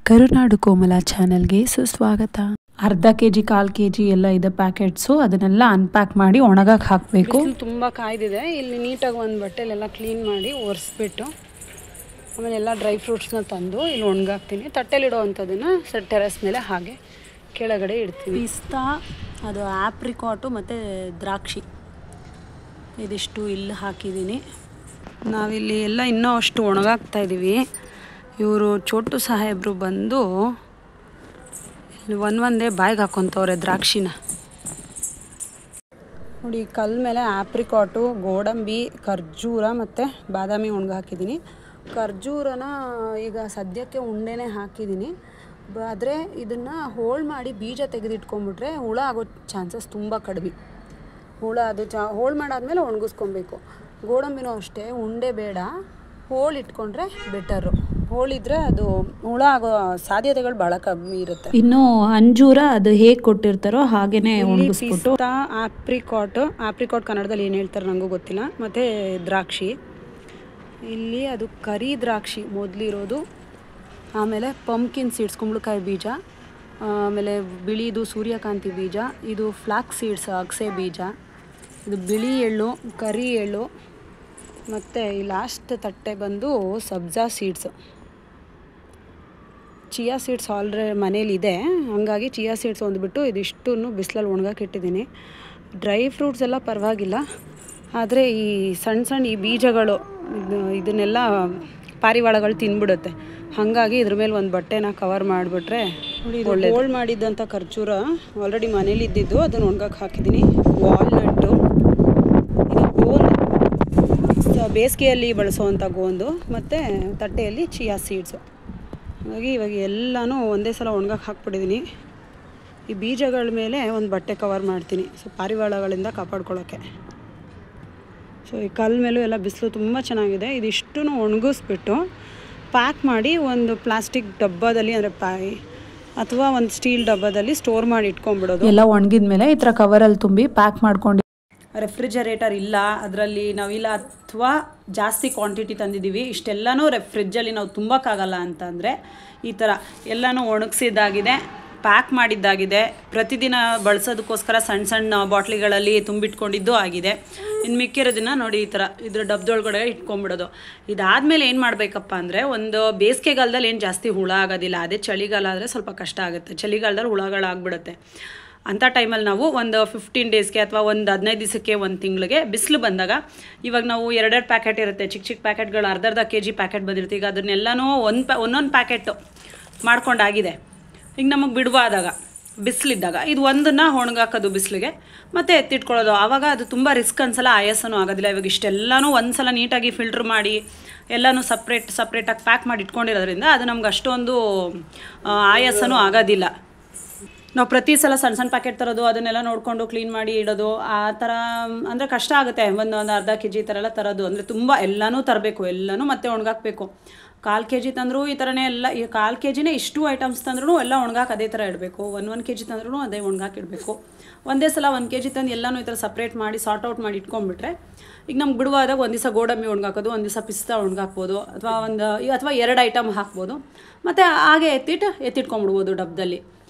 ಕರುನಾಡು ಕೋಮಲ ಚಾನೆಲ್ಗೆ ಸುಸ್ವಾಗತ. ಅರ್ಧ ಕೆಜಿ ಕಾಲ್ ಕೆಜಿ ಎಲ್ಲ ಇದೆ ಪ್ಯಾಕೆಟ್ಸು. ಅದನ್ನೆಲ್ಲ ಅನ್ಪ್ಯಾಕ್ ಮಾಡಿ ಒಣಗಕ್ಕೆ ಹಾಕಬೇಕು. ತುಂಬ ಕಾಯ್ದಿದೆ. ಇಲ್ಲಿ ನೀಟಾಗಿ ಒಂದು ಬಟ್ಟೆಲೆಲ್ಲ ಕ್ಲೀನ್ ಮಾಡಿ ಒರೆಸ್ಬಿಟ್ಟು ಆಮೇಲೆ ಎಲ್ಲ ಡ್ರೈ ಫ್ರೂಟ್ಸ್ನ ತಂದು ಇಲ್ಲಿ ಒಣಗಾಕ್ತೀನಿ. ತಟ್ಟೆಲಿಡೋ ಅಂಥದ್ದನ್ನು ಟೆರೆಸ್ ಮೇಲೆ ಹಾಗೆ ಕೆಳಗಡೆ ಇಡ್ತೀನಿ. ಪಿಸ್ತಾ, ಅದು ಆಪ್ರಿಕಾಟು ಮತ್ತು ದ್ರಾಕ್ಷಿ ಇದಿಷ್ಟು ಇಲ್ಲಿ ಹಾಕಿದ್ದೀನಿ. ನಾವಿಲ್ಲಿ ಎಲ್ಲ ಇನ್ನೂ ಅಷ್ಟು ಒಣಗಾಕ್ತಾ ಇದ್ದೀವಿ. ಇವರು ಚೋಟು ಸಾಹೇಬರು ಬಂದು ಇಲ್ಲಿ ಒಂದೇ ಬಾಯಿಗೆ ಹಾಕ್ಕೊತವ್ರೆ ದ್ರಾಕ್ಷಿನ. ನೋಡಿ, ಕಲ್ಲು ಮೇಲೆ ಆಪ್ರಿಕಾಟು, ಗೋಡಂಬಿ, ಖರ್ಜೂರ ಮತ್ತು ಬಾದಾಮಿ ಒಣಗಿ ಹಾಕಿದ್ದೀನಿ. ಖರ್ಜೂರನ ಈಗ ಸದ್ಯಕ್ಕೆ ಉಂಡೆನೇ ಹಾಕಿದ್ದೀನಿ. ಆದರೆ ಇದನ್ನು ಹೋಳು ಮಾಡಿ ಬೀಜ ತೆಗೆದಿಟ್ಕೊಂಡ್ಬಿಟ್ರೆ ಹುಳ ಆಗೋ ಚಾನ್ಸಸ್ ತುಂಬ ಕಡಿಮೆ. ಹುಳ ಅದು ಹೋಳು ಮಾಡಾದ್ಮೇಲೆ ಒಣಗಿಸ್ಕೊಬೇಕು. ಗೋಡಂಬಿನೂ ಅಷ್ಟೇ, ಉಂಡೆ ಬೇಡ, ಹೋಳು ಇಟ್ಕೊಂಡ್ರೆ ಬೆಟರು. ಹೋಳಿದ್ರೆ ಅದು ಹುಳ ಆಗೋ ಸಾಧ್ಯತೆಗಳು ಭಾಳ ಕಮ್ಮಿ ಇರುತ್ತೆ. ಇನ್ನು ಅಂಜೂರ ಅದು ಹೇಗೆ ಕೊಟ್ಟಿರ್ತಾರೋ ಹಾಗೇನೆ ಒಣಗಿಸ್ಬಿಟ್ಟು. ಆಪ್ರಿಕಾಟ್ ಕನ್ನಡದಲ್ಲಿ ಏನು ಹೇಳ್ತಾರೆ ನನಗೂ ಗೊತ್ತಿಲ್ಲ. ಮತ್ತು ದ್ರಾಕ್ಷಿ, ಇಲ್ಲಿ ಅದು ಕರಿ ದ್ರಾಕ್ಷಿ ಮೊದಲಿರೋದು. ಆಮೇಲೆ ಪಂಪ್ಕಿನ್ ಸೀಡ್ಸ್, ಕುಂಬಳಕಾಯಿ ಬೀಜ, ಆಮೇಲೆ ಬಿಳಿದು ಸೂರ್ಯಕಾಂತಿ ಬೀಜ, ಇದು ಫ್ಲಾಕ್ಸ್ ಸೀಡ್ಸ್ ಅಗಸೆ ಬೀಜ, ಇದು ಬಿಳಿ ಎಳ್ಳು, ಕರಿ ಎಳ್ಳು, ಮತ್ತು ಈ ಲಾಸ್ಟ್ ತಟ್ಟೆ ಬಂದು ಸಬ್ಜಾ ಸೀಡ್ಸು. ಚಿಯಾ ಸೀಡ್ಸ್ ಆಲ್ರೆಡಿ ಮನೇಲಿದೆ, ಹಾಗಾಗಿ ಚಿಯಾ ಸೀಡ್ಸ್ ಒಂದುಬಿಟ್ಟು ಇದಿಷ್ಟು ಬಿಸಿಲಲ್ಲಿ ಒಣಗಾಕಿಟ್ಟಿದ್ದೀನಿ. ಡ್ರೈ ಫ್ರೂಟ್ಸ್ ಎಲ್ಲ ಪರವಾಗಿಲ್ಲ, ಆದರೆ ಈ ಸಣ್ಣ ಈ ಬೀಜಗಳು ಇದನ್ನೆಲ್ಲ ಪಾರಿವಾಳಗಳು ತಿಂದ್ಬಿಡುತ್ತೆ. ಹಾಗಾಗಿ ಇದ್ರ ಮೇಲೆ ಒಂದು ಬಟ್ಟೆನ ಕವರ್ ಮಾಡಿಬಿಟ್ರೆ ಒಳ್ಳೆ. ಹೋಳು ಮಾಡಿದ್ದಂಥ ಖರ್ಜೂರ ಆಲ್ರೆಡಿ ಮನೇಲಿ ಇದ್ದಿದ್ದು, ಅದನ್ನು ಒಣಗಕ್ಕೆ ಹಾಕಿದ್ದೀನಿ. ವಾಲ್ನಟ್ಟು, ಇದು ಗೋಂದು, ಬೇಸಿಗೆಯಲ್ಲಿ ಬಳಸುವಂಥ ಗೋಂದು, ಮತ್ತು ತಟ್ಟೆಯಲ್ಲಿ ಚಿಯಾ ಸೀಡ್ಸು. ಹಾಗಾಗಿ ಇವಾಗ ಎಲ್ಲನೂ ಒಂದೇ ಸಲ ಒಣಗಕ್ಕೆ ಹಾಕ್ಬಿಟ್ಟಿದ್ದೀನಿ. ಈ ಬೀಜಗಳ ಮೇಲೆ ಒಂದು ಬಟ್ಟೆ ಕವರ್ ಮಾಡ್ತೀನಿ, ಸೊ ಪಾರಿವಾಳಗಳಿಂದ ಕಾಪಾಡ್ಕೊಳ್ಳೋಕ್ಕೆ. ಸೊ ಈ ಕಲ್ಲು ಮೇಲೂ ಎಲ್ಲ ಬಿಸಿಲು ತುಂಬ ಚೆನ್ನಾಗಿದೆ. ಇದಿಷ್ಟು ಒಣಗಿಸ್ಬಿಟ್ಟು ಪ್ಯಾಕ್ ಮಾಡಿ ಒಂದು ಪ್ಲಾಸ್ಟಿಕ್ ಡಬ್ಬದಲ್ಲಿ, ಅಂದರೆ ಅಥವಾ ಒಂದು ಸ್ಟೀಲ್ ಡಬ್ಬದಲ್ಲಿ ಸ್ಟೋರ್ ಮಾಡಿ ಇಟ್ಕೊಂಡ್ಬಿಡೋದು. ಎಲ್ಲ ಒಣಗಿದ ಮೇಲೆ ಈ ಥರ ಕವರಲ್ಲಿ ತುಂಬಿ ಪ್ಯಾಕ್ ಮಾಡ್ಕೊಂಡು. ರೆಫ್ರಿಜರೇಟರ್ ಇಲ್ಲ ಅದರಲ್ಲಿ ನಾವಿಲ್ಲ, ಅಥವಾ ಜಾಸ್ತಿ ಕ್ವಾಂಟಿಟಿ ತಂದಿದ್ದೀವಿ, ಇಷ್ಟೆಲ್ಲನೂ ಫ್ರಿಜ್ಜಲ್ಲಿ ನಾವು ತುಂಬಕ್ಕಾಗಲ್ಲ ಅಂತಂದರೆ ಈ ಥರ ಎಲ್ಲನೂ ಒಣಗಿಸಿದ್ದಾಗಿದೆ, ಪ್ಯಾಕ್ ಮಾಡಿದ್ದಾಗಿದೆ. ಪ್ರತಿದಿನ ಬಳಸೋದಕ್ಕೋಸ್ಕರ ಸಣ್ಣ ಸಣ್ಣ ಬಾಟ್ಲಿಗಳಲ್ಲಿ ತುಂಬಿಟ್ಕೊಂಡಿದ್ದು ಆಗಿದೆ. ಇನ್ನು ಮಿಕ್ಕಿರೋದನ್ನು ನೋಡಿ ಈ ಥರ ಇದ್ರ ಡಬ್ಬದೊಳಗಡೆ ಇಟ್ಕೊಂಡ್ಬಿಡೋದು. ಇದಾದಮೇಲೆ ಏನು ಮಾಡಬೇಕಪ್ಪ ಅಂದರೆ, ಒಂದು ಬೇಸಿಗೆಗಾಲದಲ್ಲಿ ಏನು ಜಾಸ್ತಿ ಹುಳ ಆಗೋದಿಲ್ಲ, ಅದೇ ಚಳಿಗಾಲ ಆದರೆ ಸ್ವಲ್ಪ ಕಷ್ಟ ಆಗುತ್ತೆ. ಚಳಿಗಾಲದಲ್ಲಿ ಹುಳಗಳಾಗ್ಬಿಡುತ್ತೆ. ಅಂಥ ಟೈಮಲ್ಲಿ ನಾವು ಒಂದು 15 ಡೇಸ್ಗೆ ಅಥವಾ ಒಂದು 15 ದಿವಸಕ್ಕೆ, ಒಂದು ತಿಂಗಳಿಗೆ ಬಿಸಿಲು ಬಂದಾಗ, ಇವಾಗ ನಾವು 2 ಪ್ಯಾಕೆಟ್ ಇರುತ್ತೆ, ಚಿಕ್ಕ ಚಿಕ್ಕ ಪ್ಯಾಕೆಟ್ಗಳು, ಅರ್ಧ ಕೆಜಿ ಪ್ಯಾಕೆಟ್ ಬಂದಿರುತ್ತೆ. ಈಗ ಅದನ್ನೆಲ್ಲನೂ ಒಂದೊಂದು ಪ್ಯಾಕೆಟು ಮಾಡ್ಕೊಂಡಾಗಿದೆ. ಈಗ ನಮಗೆ ಬಿಡುವಾದಾಗ, ಬಿಸಿಲಿದ್ದಾಗ ಇದು ಒಂದನ್ನು ಒಣಗಾಕೋದು ಬಿಸಿಲಿಗೆ, ಮತ್ತು ಎತ್ತಿಟ್ಕೊಳ್ಳೋದು. ಆವಾಗ ಅದು ತುಂಬ ರಿಸ್ಕ್ ಅನ್ಸಲ್ಲ, ಆಯಾಸನೂ ಆಗೋದಿಲ್ಲ. ಇವಾಗ ಇಷ್ಟೆಲ್ಲನೂ ಒಂದು ಸಲ ನೀಟಾಗಿ ಫಿಲ್ಟ್ರ್ ಮಾಡಿ ಎಲ್ಲನೂ ಸಪ್ರೇಟಾಗಿ ಪ್ಯಾಕ್ ಮಾಡಿ ಇಟ್ಕೊಂಡಿರೋದ್ರಿಂದ ಅದು ನಮ್ಗೆ ಅಷ್ಟೊಂದು ಆಯಾಸನೂ ಆಗೋದಿಲ್ಲ. ನಾವು ಪ್ರತಿ ಸಲ ಸಣ್ಣ ಪ್ಯಾಕೆಟ್ ತರೋದು, ಅದನ್ನೆಲ್ಲ ನೋಡಿಕೊಂಡು ಕ್ಲೀನ್ ಮಾಡಿ ಇಡೋದು, ಆ ಥರ ಅಂದರೆ ಕಷ್ಟ ಆಗುತ್ತೆ. ಒಂದು ಅರ್ಧ ಕೆಜಿ ಈ ಥರ ಎಲ್ಲ ತರೋದು ಅಂದರೆ ತುಂಬ ಎಲ್ಲನೂ ತರಬೇಕು, ಎಲ್ಲನೂ ಮತ್ತೆ ಒಣಗಾಕಬೇಕು. 1/4 ಕೆಜಿ ತಂದರೂ ಈ ಥರನೇ ಎಲ್ಲ, ಈ 1/4 ಕೆಜಿನೇ ಇಷ್ಟು ಐಟಮ್ಸ್ ತಂದ್ರೂ ಎಲ್ಲ ಒಣಗಾಕಿ ಅದೇ ಥರ ಇಡಬೇಕು. 1 ಕೆಜಿ ತಂದ್ರೂ ಅದೇ ಒಣಗಾಕಿಡಬೇಕು. ಒಂದೇ ಸಲ 1 ಕೆಜಿ ತಂದು ಎಲ್ಲನೂ ಈ ಥರ ಸಪ್ರೇಟ್ ಮಾಡಿ ಸಾರ್ಟ್ ಮಾಡಿ ಇಟ್ಕೊಂಡ್ಬಿಟ್ರೆ, ಈಗ ನಮ್ಗೆ ಬಿಡುವಾದಾಗ ಒಂದು ದಿವಸ ಗೋಡಂಬಿ ಒಣಗಾಕೋದು, ಒಂದು ದಿವಸ ಪಿಸ್ತಾ ಒಣಗಾಕ್ಬೋದು, ಅಥವಾ 2 ಐಟಮ್ ಹಾಕ್ಬೋದು, ಮತ್ತು ಹಾಗೆ ಎತ್ತಿಟ್ಕೊಂಡ್ಬಿಡ್ಬೋದು ಡಬ್ಬದಲ್ಲಿ.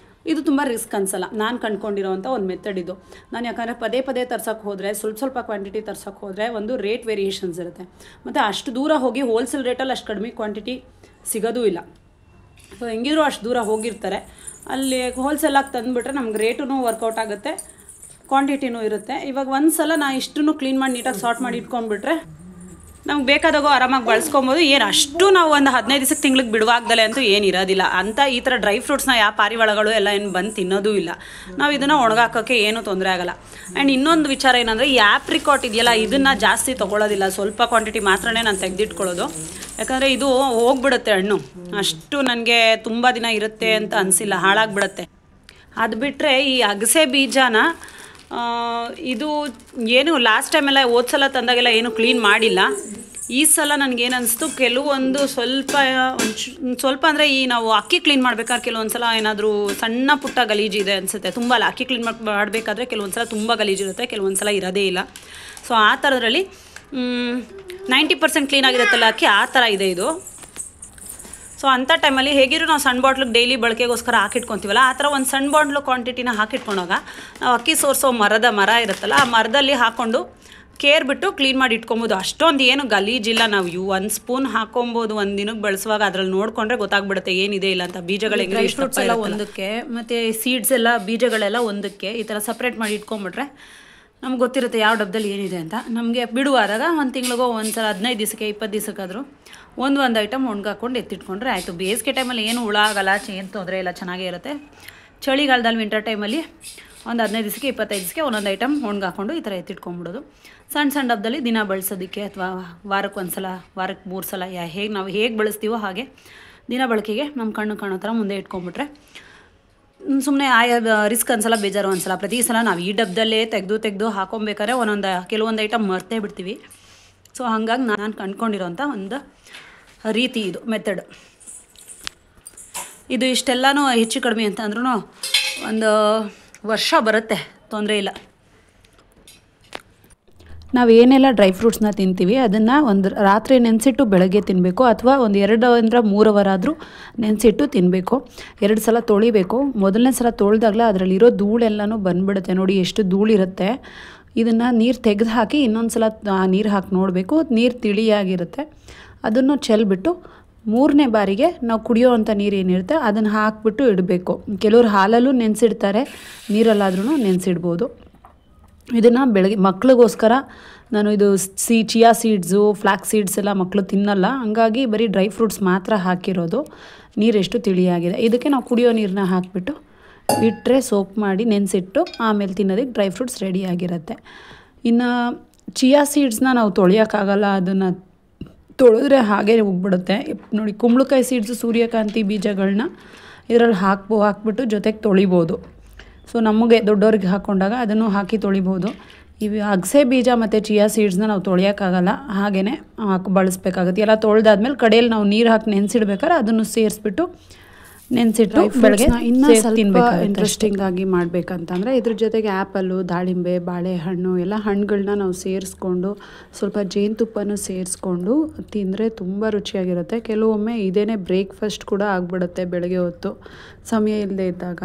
ಇದು ತುಂಬ ರಿಸ್ಕ್ ಅನ್ಸಲ್ಲ. ನಾನು ಕಂಡುಕೊಂಡಿರೋವಂಥ ಒಂದು ಮೆಥಡ್ ಇದು. ನಾನು ಯಾಕಂದರೆ ಪದೇ ತರ್ಸೋಕ್ಕೆ ಹೋದರೆ, ಸ್ವಲ್ಪ ಕ್ವಾಂಟಿಟಿ ತರ್ಸೋಕ್ಕೆ ಹೋದರೆ ಒಂದು ರೇಟ್ ವೇರಿಯೇಷನ್ಸ್ ಇರುತ್ತೆ, ಮತ್ತು ಅಷ್ಟು ದೂರ ಹೋಗಿ ಹೋಲ್ಸೇಲ್ ರೇಟಲ್ಲಿ ಅಷ್ಟು ಕಡಿಮೆ ಕ್ವಾಂಟಿಟಿ ಸಿಗೋದೂ ಇಲ್ಲ. ಸೊ ಹೆಂಗಿದ್ರು ಅಷ್ಟು ದೂರ ಹೋಗಿರ್ತಾರೆ, ಅಲ್ಲಿ ಹೋಲ್ಸೇಲಾಗಿ ತಂದುಬಿಟ್ರೆ ನಮ್ಗೆ ರೇಟೂ ವರ್ಕೌಟ್ ಆಗುತ್ತೆ, ಕ್ವಾಂಟಿಟಿನೂ ಇರುತ್ತೆ. ಇವಾಗ ಒಂದು ಸಲ ನಾನು ಇಷ್ಟನ್ನು ಕ್ಲೀನ್ ಮಾಡಿ ನೀಟಾಗಿ ಸಾರ್ಟ್ ಮಾಡಿ ಇಟ್ಕೊಂಡ್ಬಿಟ್ರೆ ನಮ್ಗೆ ಬೇಕಾದಾಗೋ ಆರಾಮಾಗಿ ಬಳಸ್ಕೊಬೋದು. ಏನು ಅಷ್ಟು ನಾವು ಒಂದು 15 ದಿವಸಕ್ಕೆ ತಿಂಗ್ಳಿಗೆ ಬಿಡುವಾಗ್ದಲೆ ಅಂತೂ ಏನು ಇರೋದಿಲ್ಲ ಅಂತ. ಈ ಥರ ಡ್ರೈ ಫ್ರೂಟ್ಸ್ನ ಯಾವ ಪಾರಿವಾಳಗಳು ಎಲ್ಲ ಏನು ಬಂದು ತಿನ್ನೋದೂ ಇಲ್ಲ. ನಾವು ಇದನ್ನು ಒಣಗಾಕೋಕ್ಕೆ ಏನೂ ತೊಂದರೆ ಆಗೋಲ್ಲ. ಆ್ಯಂಡ್ ಇನ್ನೊಂದು ವಿಚಾರ ಏನಂದರೆ, ಈ ಆಪ್ರಿಕಾಟ್ ಇದೆಯಲ್ಲ, ಇದನ್ನು ಜಾಸ್ತಿ ತೊಗೊಳ್ಳೋದಿಲ್ಲ, ಸ್ವಲ್ಪ ಕ್ವಾಂಟಿಟಿ ಮಾತ್ರನೇ ನಾನು ತೆಗೆದಿಟ್ಕೊಳ್ಳೋದು. ಯಾಕಂದರೆ ಇದು ಹೋಗ್ಬಿಡುತ್ತೆ ಹಣ್ಣು, ಅಷ್ಟು ನನಗೆ ತುಂಬ ದಿನ ಇರುತ್ತೆ ಅಂತ ಅನಿಸಿಲ್ಲ, ಹಾಳಾಗಿಬಿಡುತ್ತೆ. ಅದು ಬಿಟ್ಟರೆ ಈ ಅಗಸೆ ಬೀಜನ ಇದು ಏನು ಲಾಸ್ಟ್ ಟೈಮೆಲ್ಲ ಸಲ ತಂದಾಗೆಲ್ಲ ಏನು ಕ್ಲೀನ್ ಮಾಡಿಲ್ಲ. ಈ ಸಲ ನನಗೇನು ಅನಿಸ್ತು, ಕೆಲವೊಂದು ಸ್ವಲ್ಪ ಅಂದರೆ ಈ ನಾವು ಅಕ್ಕಿ ಕ್ಲೀನ್ ಮಾಡ್ಬೇಕಾದ್ರೆ ಕೆಲವೊಂದು ಸಲ ಏನಾದರೂ ಸಣ್ಣ ಪುಟ್ಟ ಗಲೀಜಿದೆ ಅನಿಸುತ್ತೆ. ತುಂಬ ಅಲ್ಲ, ಅಕ್ಕಿ ಕ್ಲೀನ್ ಮಾಡಬೇಕಾದ್ರೆ ಕೆಲವೊಂದು ಸಲ ತುಂಬ ಗಲೀಜಿರುತ್ತೆ, ಕೆಲವೊಂದು ಸಲ ಇರೋದೇ ಇಲ್ಲ. ಸೊ ಆ ಥರದ್ರಲ್ಲಿ 90% ಕ್ಲೀನ್ ಆಗಿರುತ್ತಲ್ಲ ಅಕ್ಕಿ, ಆ ಥರ ಇದೆ ಇದು. ಸೊ ಅಂಥ ಟೈಮಲ್ಲಿ ಹೇಗಿರೋ ನಾವು ಸಣ್ಣ ಬಾಟ್ಲಿಗೆ ಡೈಲಿ ಬಳಕೆಗೋಸ್ಕರ ಹಾಕಿಟ್ಕೊತೀವಲ್ಲ, ಆ ಥರ ಒಂದು ಸಣ್ಣ ಬಾಟ್ಲು ಕ್ವಾಂಟಿಟಿನ ಹಾಕಿಟ್ಕೊಂಡಾಗ ನಾವು ಅಕ್ಕಿ ಸೋರಿಸೋ ಮರ ಇರುತ್ತಲ್ಲ, ಆ ಮರದಲ್ಲಿ ಹಾಕ್ಕೊಂಡು ಕೇರ್ಬಿಟ್ಟು ಕ್ಲೀನ್ ಮಾಡಿ ಇಟ್ಕೊಬೋದು. ಅಷ್ಟೊಂದು ಏನು ಗಲೀಜಿಲ್ಲ. ನಾವು 1 ಸ್ಪೂನ್ ಹಾಕೊಬೋದು ಒಂದು ದಿನಕ್ಕೆ ಬಳಸುವಾಗ. ಅದರಲ್ಲಿ ನೋಡಿಕೊಂಡ್ರೆ ಗೊತ್ತಾಗ್ಬಿಡುತ್ತೆ ಏನಿದೆ ಇಲ್ಲ ಅಂತ. ಬೀಜಗಳು ಡ್ರೈ ಫ್ರೂಟ್ಸ್ ಎಲ್ಲ ಒಂದಕ್ಕೆ, ಮತ್ತು ಸೀಡ್ಸ್ ಎಲ್ಲ ಬೀಜಗಳೆಲ್ಲ ಒಂದಕ್ಕೆ ಈ ಥರ ಸಪ್ರೇಟ್ ಮಾಡಿ ಇಟ್ಕೊಂಬಿಟ್ರೆ ನಮ್ಗೆ ಗೊತ್ತಿರುತ್ತೆ ಯಾವ ಡಬ್ಬದಲ್ಲಿ ಏನಿದೆ ಅಂತ. ನಮಗೆ ಬಿಡುವಾದಾಗ ಒಂದು ತಿಂಗಳಿಗೋ ಒಂದು ಸಲ 15 ದಿವಸಕ್ಕೆ 20 ದಿವಸಕ್ಕಾದರೂ ಒಂದು ಐಟಮ್ ಒಣಗಾಕೊಂಡು ಎತ್ತಿಟ್ಕೊಂಡ್ರೆ ಆಯಿತು. ಬೇಸಿಗೆ ಟೈಮಲ್ಲಿ ಏನು ಹುಳ ಆಗಲ್ಲ, ಏನು ತೊಂದರೆ ಇಲ್ಲ, ಚೆನ್ನಾಗೇ ಇರುತ್ತೆ. ಚಳಿಗಾಲದಲ್ಲಿ ವಿಂಟರ್ ಟೈಮಲ್ಲಿ ಒಂದು 15 ದಿವಸಕ್ಕೆ 25 ದಿವಸಕ್ಕೆ ಒಂದೊಂದು ಐಟಮ್ ಒಣಗಾಕೊಂಡು ಈ ಥರ ಎತ್ತಿಟ್ಕೊಂಡ್ಬಿಡೋದು. ಸಣ್ಣ ಡಬ್ಬದಲ್ಲಿ ದಿನ ಬಳಸೋದಕ್ಕೆ ಅಥವಾ ವಾರಕ್ಕೆ 1 ಸಲ, ವಾರಕ್ಕೆ 3 ಸಲ ನಾವು ಹೇಗೆ ಬಳಸ್ತೀವೋ ಹಾಗೆ ದಿನ ಬಳಕೆಗೆ ನಮ್ಮ ಕಣ್ಣು ಕಾಣೋ ಥರ ಮುಂದೆ ಇಟ್ಕೊಂಡ್ಬಿಟ್ರೆ ಸುಮ್ಮನೆ ರಿಸ್ಕ್ ಅನ್ಸಲ್ಲ, ಬೇಜಾರು ಅನ್ಸಲ್ಲ. ಪ್ರತಿ ಸಲ ನಾವು ಈ ಡಬ್ಬದಲ್ಲೇ ತೆಗೆದು ಹಾಕೊಬೇಕಾದ್ರೆ ಕೆಲವೊಂದು ಐಟಮ್ ಮರ್ತೇ ಬಿಡ್ತೀವಿ. ಸೊ ಹಾಗಾಗಿ ನಾನು ಕಂಡ್ಕೊಂಡಿರೋಂಥ ಒಂದು ರೀತಿ ಇದು, ಮೆಥಡ್. ಇದು ಇಷ್ಟೆಲ್ಲನೂ ಹೆಚ್ಚು ಕಡಿಮೆ ಅಂತ ಅಂದ್ರೂ ಒಂದು ವರ್ಷ ಬರುತ್ತೆ, ತೊಂದರೆ ಇಲ್ಲ. ನಾವು ಏನೆಲ್ಲ ಡ್ರೈ ಫ್ರೂಟ್ಸ್ನ ತಿಂತೀವಿ ಅದನ್ನು ಒಂದು ರಾತ್ರಿ ನೆನೆಸಿಟ್ಟು ಬೆಳಗ್ಗೆ ತಿನ್ನಬೇಕು, ಅಥವಾ ಒಂದು 2-3 ಅವರ್ ಆದರೂ ನೆನೆಸಿಟ್ಟು ತಿನ್ನಬೇಕು. 2 ಸಲ ತೊಳಿಬೇಕು. ಮೊದಲನೇ ಸಲ ತೊಳೆದಾಗಲೇ ಅದರಲ್ಲಿರೋ ಧೂಳೆಲ್ಲನೂ ಬಂದುಬಿಡುತ್ತೆ. ನೋಡಿ ಎಷ್ಟು ಧೂಳಿರುತ್ತೆ. ಇದನ್ನು ನೀರು ತೆಗೆದು ಹಾಕಿ ಇನ್ನೊಂದು ಸಲ ನೀರು ಹಾಕಿ ನೋಡಬೇಕು. ನೀರು ತಿಳಿಯಾಗಿರುತ್ತೆ. ಅದನ್ನು ಚೆಲ್ಬಿಟ್ಟು 3ನೇ ಬಾರಿಗೆ ನಾವು ಕುಡಿಯೋ ಅಂಥ ನೀರು ಏನಿರುತ್ತೆ ಅದನ್ನು ಹಾಕಿಬಿಟ್ಟು ಇಡಬೇಕು. ಕೆಲವರು ಹಾಲಲ್ಲೂ ನೆನೆಸಿಡ್ತಾರೆ, ನೀರಲ್ಲಾದ್ರೂ ನೆನೆಸಿಡ್ಬೋದು. ಇದನ್ನು ಬೆಳಗ್ಗೆ ಮಕ್ಳಿಗೋಸ್ಕರ ನಾನು ಇದು ಚಿಯಾ ಸೀಡ್ಸು, ಫ್ಲ್ಯಾಕ್ಸ್ ಸೀಡ್ಸ್ ಎಲ್ಲ ಮಕ್ಕಳು ತಿನ್ನಲ್ಲ, ಹಂಗಾಗಿ ಬರೀ ಡ್ರೈ ಫ್ರೂಟ್ಸ್ ಮಾತ್ರ ಹಾಕಿರೋದು. ನೀರೆಷ್ಟು ತಿಳಿಯಾಗಿದೆ. ಇದಕ್ಕೆ ನಾವು ಕುಡಿಯೋ ನೀರನ್ನ ಹಾಕಿಬಿಟ್ಟು ಇಟ್ಟರೆ ಸೋಪ್ ಮಾಡಿ ನೆನೆಸಿಟ್ಟು ಆಮೇಲೆ ತಿನ್ನೋದಕ್ಕೆ ಡ್ರೈ ಫ್ರೂಟ್ಸ್ ರೆಡಿಯಾಗಿರುತ್ತೆ. ಇನ್ನು ಚಿಯಾ ಸೀಡ್ಸ್ನ ನಾವು ತೊಳೆಯೋಕ್ಕಾಗಲ್ಲ, ಅದನ್ನು ತೊಳೆದ್ರೆ ಹಾಗೇ ಹೋಗ್ಬಿಡುತ್ತೆ. ನೋಡಿ, ಕುಂಬಳಕಾಯಿ ಸೀಡ್ಸು, ಸೂರ್ಯಕಾಂತಿ ಬೀಜಗಳನ್ನ ಇದರಲ್ಲಿ ಹಾಕ್ಬಿಟ್ಟು ಜೊತೆಗೆ ತೊಳಿಬೋದು. ಸೊ ನಮಗೆ ದೊಡ್ಡವ್ರಿಗೆ ಹಾಕ್ಕೊಂಡಾಗ ಅದನ್ನು ಹಾಕಿ ತೊಳಿಬೋದು. ಇವು ಅಗಸೆ ಬೀಜ ಮತ್ತು ಚಿಯಾ ಸೀಡ್ಸ್ನ ನಾವು ತೊಳೆಯೋಕ್ಕಾಗಲ್ಲ, ಹಾಗೆಯೇ ಬಳಸಬೇಕಾಗುತ್ತೆ. ಎಲ್ಲ ತೊಳೆದಾದ್ಮೇಲೆ ಕಡೆಯಲ್ಲಿ ನಾವು ನೀರು ಹಾಕಿ ನೆನೆಸಿಡ್ಬೇಕಾದ್ರೆ ಅದನ್ನು ಸೇರಿಸ್ಬಿಟ್ಟು ನೆನೆಸಿಟ್ಟು ಬೆಳಗ್ಗೆ ಇನ್ನೂ ಸ್ವಲ್ಪ ಇಂಟ್ರೆಸ್ಟಿಂಗ್ ಆಗಿ ಮಾಡಬೇಕಂತಂದರೆ ಇದ್ರ ಜೊತೆಗೆ ಆ್ಯಪಲ್ಲು, ದಾಳಿಂಬೆ, ಬಾಳೆಹಣ್ಣು ಎಲ್ಲ ಹಣ್ಣುಗಳನ್ನ ನಾವು ಸೇರಿಸ್ಕೊಂಡು ಸ್ವಲ್ಪ ಜೇನುತುಪ್ಪನೂ ಸೇರಿಸ್ಕೊಂಡು ತಿಂದರೆ ತುಂಬ ರುಚಿಯಾಗಿರುತ್ತೆ. ಕೆಲವೊಮ್ಮೆ ಇದೇನೇ ಬ್ರೇಕ್ಫಾಸ್ಟ್ ಕೂಡ ಆಗಿಬಿಡುತ್ತೆ ಬೆಳಗ್ಗೆ ಹೊತ್ತು ಸಮಯ ಇಲ್ಲದೆ ಇದ್ದಾಗ.